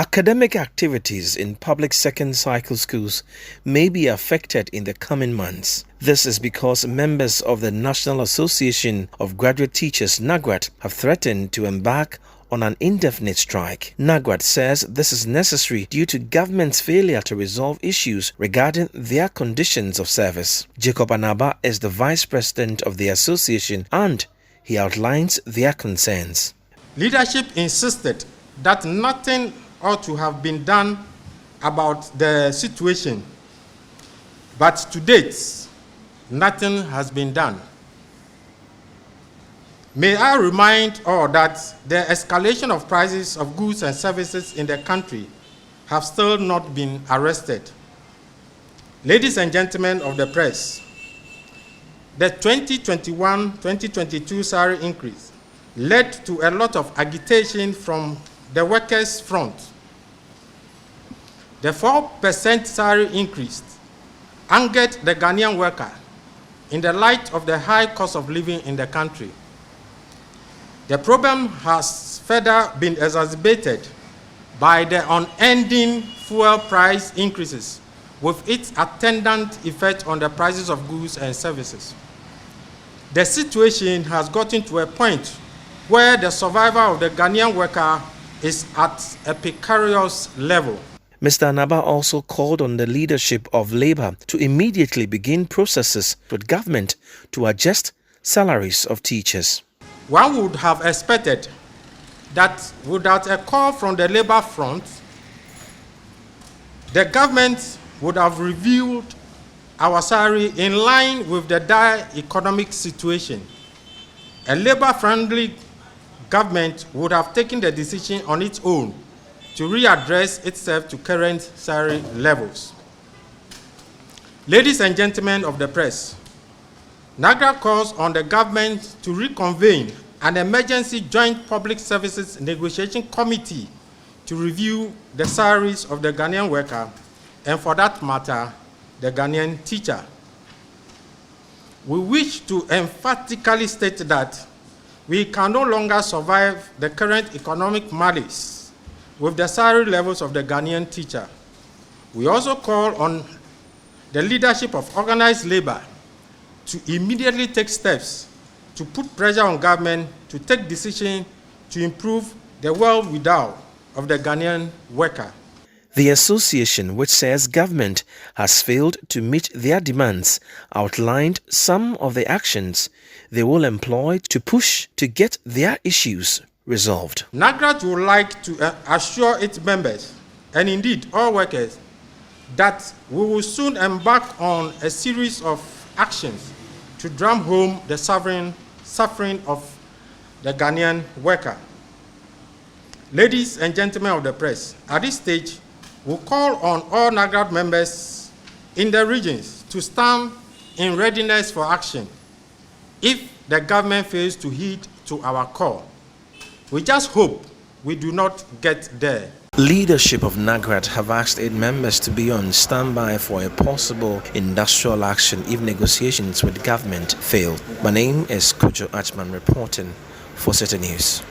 Academic activities in public second cycle schools may be affected in the coming months. This is because members of the National Association of Graduate Teachers (NAGRAT) have threatened to embark on an indefinite strike. NAGRAT says this is necessary due to government's failure to resolve issues regarding their conditions of service. Jacob Anaba is the vice president of the association and he outlines their concerns. Leadership insisted that nothing ought to have been done about the situation, but to date, nothing has been done. May I remind all that the escalation of prices of goods and services in the country have still not been arrested. Ladies and gentlemen of the press, the 2021-2022 salary increase led to a lot of agitation from the workers' front. The 4% salary increase angered the Ghanaian worker in the light of the high cost of living in the country. The problem has further been exacerbated by the unending fuel price increases with its attendant effect on the prices of goods and services. The situation has gotten to a point where the survival of the Ghanaian worker is at a precarious level. Mr. Anaba also called on the leadership of Labour to immediately begin processes with government to adjust salaries of teachers. One would have expected that without a call from the Labour front, the government would have reviewed our salary in line with the dire economic situation. A Labour-friendly government would have taken the decision on its own to readdress itself to current salary levels. Ladies and gentlemen of the press, NAGRAT calls on the government to reconvene an emergency joint public services negotiation committee to review the salaries of the Ghanaian worker and, for that matter, the Ghanaian teacher. We wish to emphatically state that we can no longer survive the current economic malaise with the salary levels of the Ghanaian teacher. We also call on the leadership of organized labor to immediately take steps to put pressure on government to take decisions to improve the well-being of the Ghanaian worker. The association, which says government has failed to meet their demands, outlined some of the actions they will employ to push to get their issues resolved. NAGRAT would like to assure its members, and indeed all workers, that we will soon embark on a series of actions to drum home the suffering of the Ghanaian worker. Ladies and gentlemen of the press, at this stage, we call on all NAGRAT members in the regions to stand in readiness for action if the government fails to heed to our call. We just hope we do not get there. Leadership of NAGRAT have asked its members to be on standby for a possible industrial action if negotiations with government fail. My name is Kojo Achman reporting for Citi News.